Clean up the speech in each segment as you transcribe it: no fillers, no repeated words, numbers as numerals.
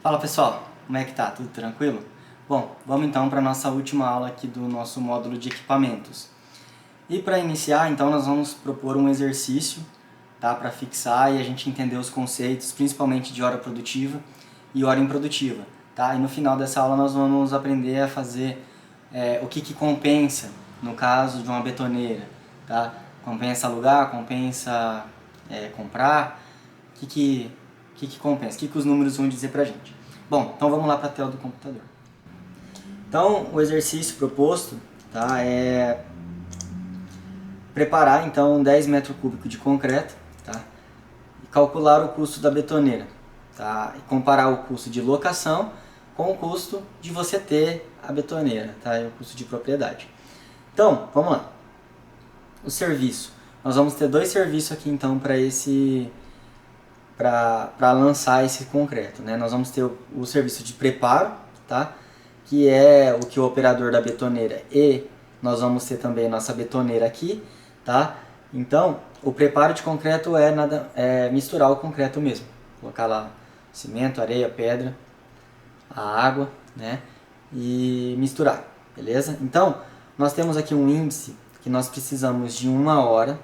Fala pessoal, como é que tá? Tudo tranquilo? Bom, vamos então para a nossa última aula aqui do nosso módulo de equipamentos. E para iniciar, então, nós vamos propor um exercício, tá? Para fixar e a gente entender os conceitos, principalmente de hora produtiva e hora improdutiva, tá? E no final dessa aula nós vamos aprender a fazer o que compensa no caso de uma betoneira, tá? Compensa alugar, compensa comprar, o que compensa, o que os números vão dizer pra gente. Bom, então vamos lá para a tela do computador. Então, o exercício proposto, tá, é preparar então 10 metros cúbicos de concreto, tá, e calcular o custo da betoneira, tá, e comparar o custo de locação com o custo de você ter a betoneira, tá, e o custo de propriedade. Então, vamos lá. O serviço. Nós vamos ter dois serviços aqui então para lançar esse concreto, né? Nós vamos ter o serviço de preparo, tá? Que é o que o operador da betoneira, e nós vamos ter também a nossa betoneira aqui, tá? Então, o preparo de concreto é misturar o concreto mesmo, colocar lá cimento, areia, pedra, a água, né? E misturar, beleza? Então, nós temos aqui um índice que nós precisamos de 1 hora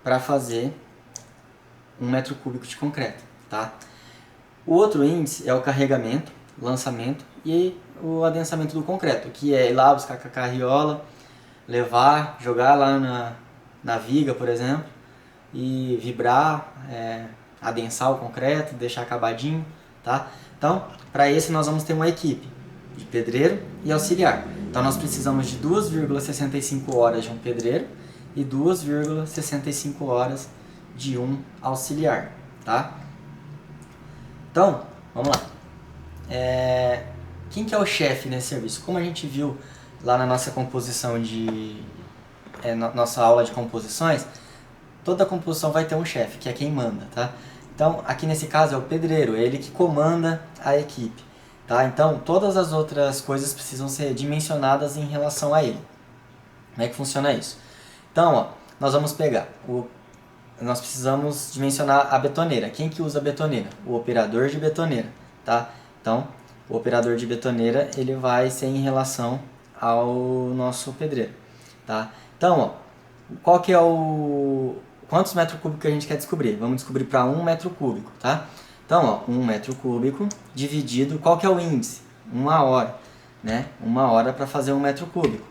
para fazer 1 metro cúbico de concreto, tá? O outro índice é o carregamento, lançamento e o adensamento do concreto, que é ir lá buscar com a carriola, levar, jogar lá na viga, por exemplo, e vibrar, adensar o concreto, deixar acabadinho, tá? Então, para esse nós vamos ter uma equipe de pedreiro e auxiliar. Então nós precisamos de 2,65 horas de um pedreiro e 2,65 horas de um auxiliar, tá? Então, vamos lá. Quem que é o chefe nesse serviço? Como a gente viu lá na nossa composição nossa aula de composições, toda composição vai ter um chefe, que é quem manda, tá? Então, aqui nesse caso é o pedreiro, ele que comanda a equipe, tá? Então, todas as outras coisas precisam ser dimensionadas em relação a ele. Como é que funciona isso? Então, ó, nós vamos pegar nós precisamos dimensionar a betoneira. Quem que usa a betoneira? O operador de betoneira, tá? Então, o operador de betoneira, ele vai ser em relação ao nosso pedreiro, tá? Então, ó, qual que é quantos metros cúbicos que a gente quer descobrir? Vamos descobrir para 1 metro cúbico, tá? Então, ó, 1 metro cúbico dividido, qual que é o índice? 1 hora, né? 1 hora para fazer 1 metro cúbico,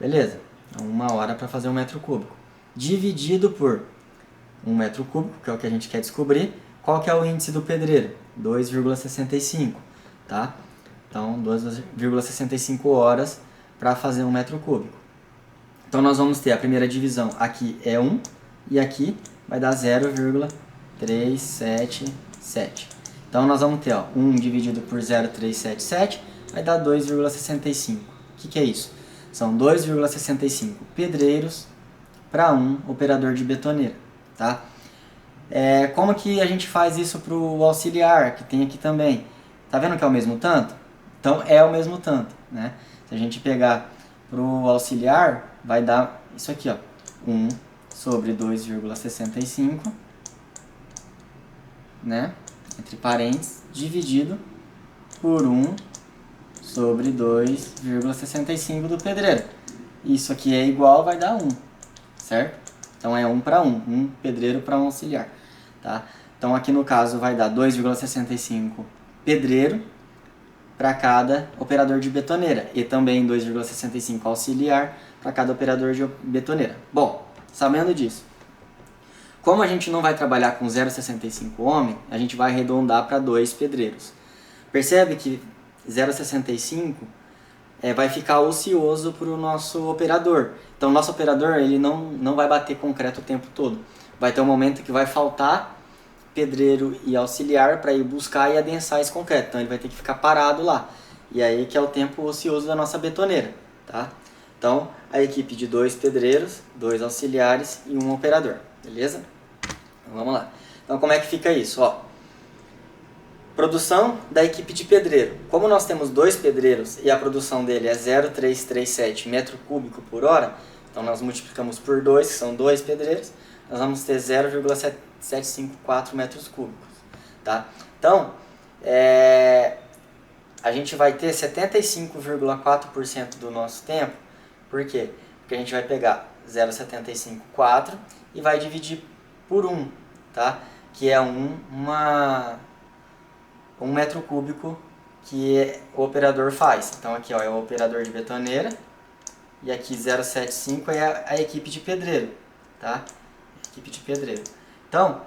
beleza? 1 hora para fazer 1 metro cúbico, dividido por 1 metro cúbico, que é o que a gente quer descobrir. Qual que é o índice do pedreiro? 2,65, tá? Então, 2,65 horas para fazer 1 metro cúbico. Então, nós vamos ter a primeira divisão, aqui é 1, e aqui vai dar 0,377. Então, nós vamos ter, ó, 1 dividido por 0,377, vai dar 2,65. O que é isso? São 2,65 pedreiros para 1 operador de betoneira, tá? Como que a gente faz isso para o auxiliar, que tem aqui também? Tá vendo que é o mesmo tanto? Então é o mesmo tanto, né? Se a gente pegar para o auxiliar, vai dar isso aqui, ó, 1 sobre 2,65, né? Entre parênteses, dividido por 1 sobre 2,65 do pedreiro. Isso aqui é igual, vai dar 1, certo? Então é 1 para 1, um pedreiro para um auxiliar, tá? Então aqui no caso vai dar 2,65 pedreiro para cada operador de betoneira e também 2,65 auxiliar para cada operador de betoneira. Bom, sabendo disso, como a gente não vai trabalhar com 0,65 homem, a gente vai arredondar para 2 pedreiros. Percebe que 0,65 vai ficar ocioso para o nosso operador. Então, o nosso operador ele não vai bater concreto o tempo todo. Vai ter um momento que vai faltar pedreiro e auxiliar para ir buscar e adensar esse concreto. Então, ele vai ter que ficar parado lá. E aí que é o tempo ocioso da nossa betoneira, tá? Então, a equipe de 2 pedreiros, 2 auxiliares e 1 operador, beleza? Então, vamos lá. Então, como é que fica isso? Ó, produção da equipe de pedreiro. Como nós temos 2 pedreiros e a produção dele é 0,337 metro cúbico por hora, então nós multiplicamos por 2, que são 2 pedreiros, nós vamos ter 0,754 metros cúbicos, tá? Então, a gente vai ter 75,4% do nosso tempo. Por quê? Porque a gente vai pegar 0,754 e vai dividir por 1, tá? Que é um metro cúbico que o operador faz. Então aqui ó, é o operador de betoneira e aqui 0,75 é a equipe de pedreiro, tá? Equipe de pedreiro. Então,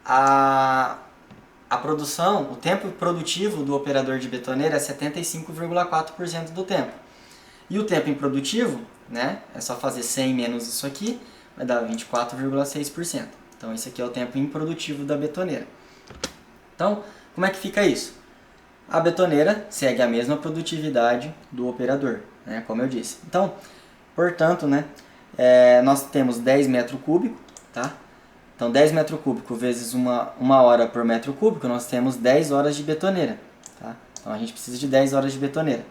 a produção, o tempo produtivo do operador de betoneira é 75,4% do tempo. E o tempo improdutivo, né, é só fazer 100 menos isso aqui, vai dar 24,6%. Então esse aqui é o tempo improdutivo da betoneira. Então, como é que fica isso? A betoneira segue a mesma produtividade do operador, né, como eu disse. Então, portanto, né, nós temos 10 metros cúbicos, tá? Então 10 metros cúbicos vezes uma hora por metro cúbico, nós temos 10 horas de betoneira, tá? Então a gente precisa de 10 horas de betoneira.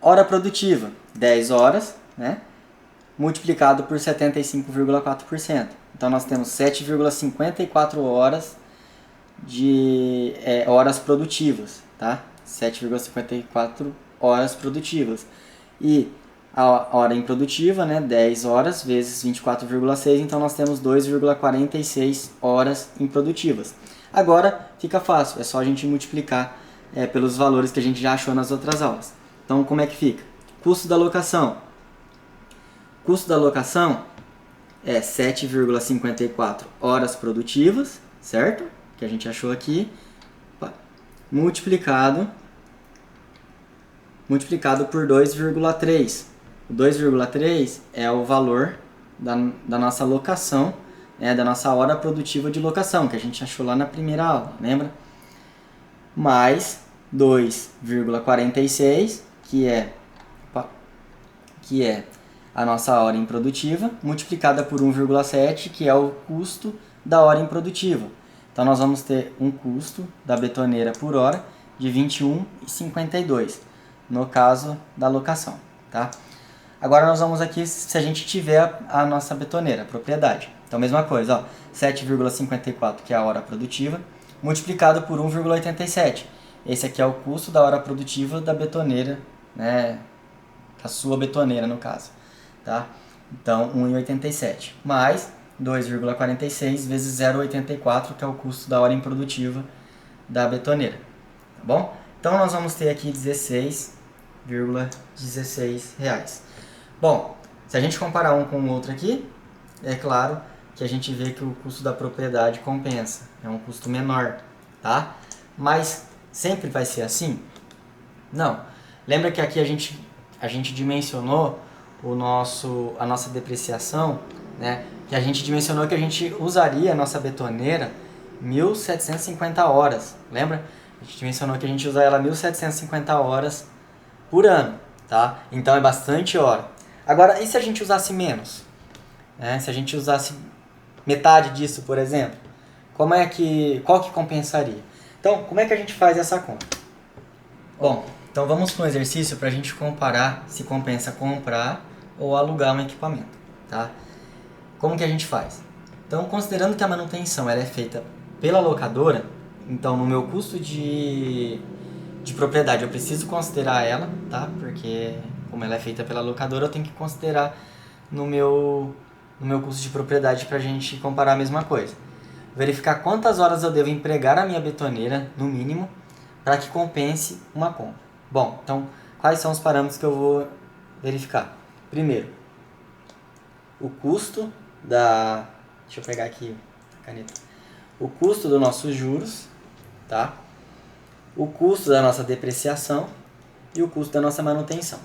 Hora produtiva, 10 horas, né, multiplicado por 75,4%. Então nós temos 7,54 horas de horas produtivas, tá? 7,54 horas produtivas. E a hora improdutiva, né, 10 horas vezes 24,6, então nós temos 2,46 horas improdutivas. Agora fica fácil, é só a gente multiplicar pelos valores que a gente já achou nas outras aulas. Então como é que fica? Custo da locação. Custo da locação é 7,54 horas produtivas, certo? Que a gente achou aqui, multiplicado por 2,3. O 2,3 é o valor da nossa locação, da nossa hora produtiva de locação, que a gente achou lá na primeira aula, lembra? Mais 2,46, que é a nossa hora improdutiva, multiplicada por 1,7, que é o custo da hora improdutiva. Então nós vamos ter um custo da betoneira por hora de R$ 21,52, no caso da locação, tá? Agora nós vamos aqui se a gente tiver a nossa betoneira, a propriedade. Então mesma coisa, ó, 7,54 que é a hora produtiva, multiplicado por 1,87. Esse aqui é o custo da hora produtiva da betoneira, né, a sua betoneira no caso, tá? Então 1,87 mais 2,46 vezes 0,84, que é o custo da hora improdutiva da betoneira, tá bom? Então nós vamos ter aqui R$16,16. Bom, se a gente comparar um com o outro aqui, é claro que a gente vê que o custo da propriedade compensa, é um custo menor, tá? Mas sempre vai ser assim? Não. Lembra que aqui a gente dimensionou a nossa depreciação, né? Que a gente dimensionou que a gente usaria a nossa betoneira 1.750 horas, lembra? A gente dimensionou que a gente usa ela 1.750 horas por ano, tá? Então é bastante hora. Agora, e se a gente usasse menos? Se a gente usasse metade disso, por exemplo, qual que compensaria? Então, como é que a gente faz essa conta? Bom, então vamos para um exercício para a gente comparar se compensa comprar ou alugar um equipamento, tá? Como que a gente faz? Então, considerando que a manutenção ela é feita pela locadora, então no meu custo de propriedade eu preciso considerar ela, tá? Porque como ela é feita pela locadora, eu tenho que considerar no meu custo de propriedade para a gente comparar a mesma coisa. Verificar quantas horas eu devo empregar a minha betoneira, no mínimo, para que compense uma compra. Bom, então, quais são os parâmetros que eu vou verificar? Primeiro, o custo da... Deixa eu pegar aqui a caneta. O custo dos nossos juros, tá? O custo da nossa depreciação e o custo da nossa manutenção,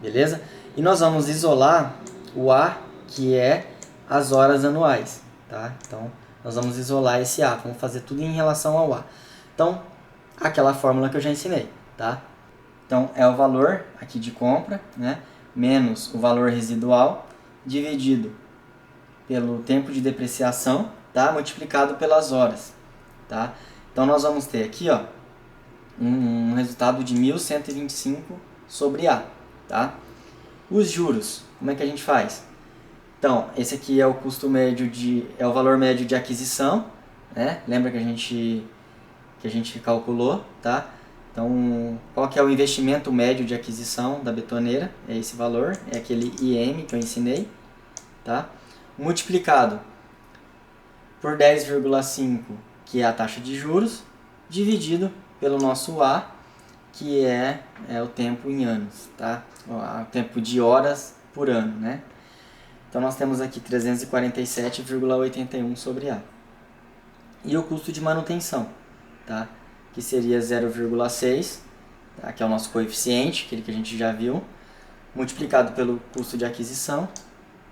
beleza? E nós vamos isolar o A, que é as horas anuais, tá? Então, nós vamos isolar esse A, vamos fazer tudo em relação ao A. Então, aquela fórmula que eu já ensinei, tá? Então, é o valor aqui de compra, né? Menos o valor residual, dividido pelo tempo de depreciação, tá? Multiplicado pelas horas, tá? Então, nós vamos ter aqui, ó, um resultado de 1.125 sobre A, tá? Os juros, como é que a gente faz? Então, esse aqui é o custo médio é o valor médio de aquisição, né? Lembra que a gente que a gente calculou, tá? Então, qual que é o investimento médio de aquisição da betoneira? É esse valor, é aquele IM que eu ensinei, tá? Multiplicado por 10,5, que é a taxa de juros, dividido pelo nosso A, que é o tempo em anos, tá? O tempo de horas por ano, né? Então nós temos aqui 347,81 sobre A. E o custo de manutenção, tá? Que seria 0,6, tá? Que é o nosso coeficiente, aquele que a gente já viu, multiplicado pelo custo de aquisição,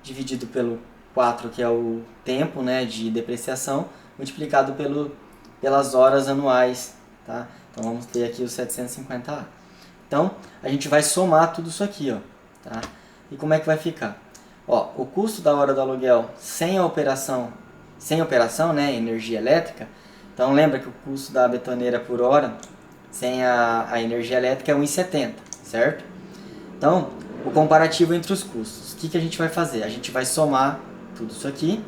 dividido pelo 4, que é o tempo, né, de depreciação, multiplicado pelas horas anuais, tá? Então vamos ter aqui os 750A. Então a gente vai somar tudo isso aqui, ó, tá? E como é que vai ficar? Ó, o custo da hora do aluguel sem operação, né, energia elétrica. Então lembra que o custo da betoneira por hora sem a energia elétrica é 1,70, certo? Então, o comparativo entre os custos. O que a gente vai fazer? A gente vai somar tudo isso aqui,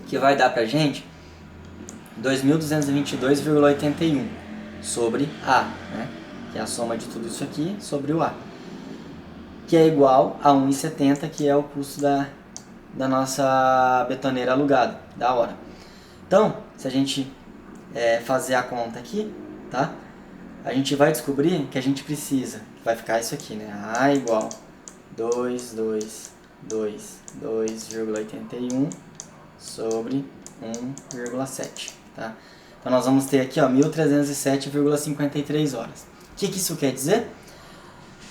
que vai dar pra gente 2.222,81 sobre A, né? Que é a soma de tudo isso aqui sobre o A, que é igual a 1,70, que é o custo da nossa betoneira alugada, da hora. Então, se a gente fazer a conta aqui, tá? A gente vai descobrir que a gente precisa, vai ficar isso aqui, né? A igual 2,81 sobre 1,7, tá? Então nós vamos ter aqui, ó, 1.307,53 horas. O que isso quer dizer?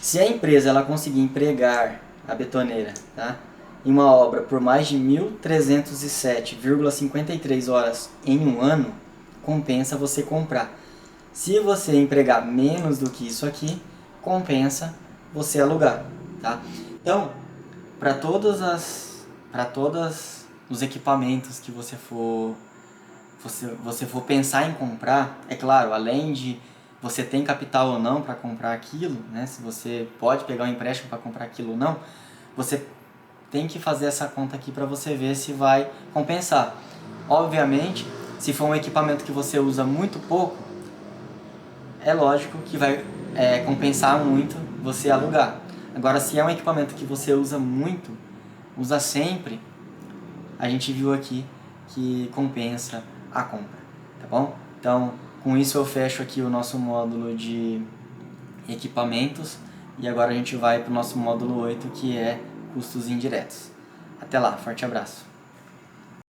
Se a empresa ela conseguir empregar a betoneira, tá, em uma obra por mais de 1.307,53 horas em um ano, compensa você comprar. Se você empregar menos do que isso aqui, compensa você alugar, tá? Então, para todos os equipamentos que você for pensar em comprar, é claro, além de você tem capital ou não para comprar aquilo, né? Se você pode pegar um empréstimo para comprar aquilo ou não, você tem que fazer essa conta aqui para você ver se vai compensar. Obviamente, se for um equipamento que você usa muito pouco, é lógico que vai compensar muito você alugar. Agora, se é um equipamento que você usa muito, usa sempre, a gente viu aqui que compensa a compra, tá bom? Então, com isso eu fecho aqui o nosso módulo de equipamentos e agora a gente vai para o nosso módulo 8, que é custos indiretos. Até lá, forte abraço!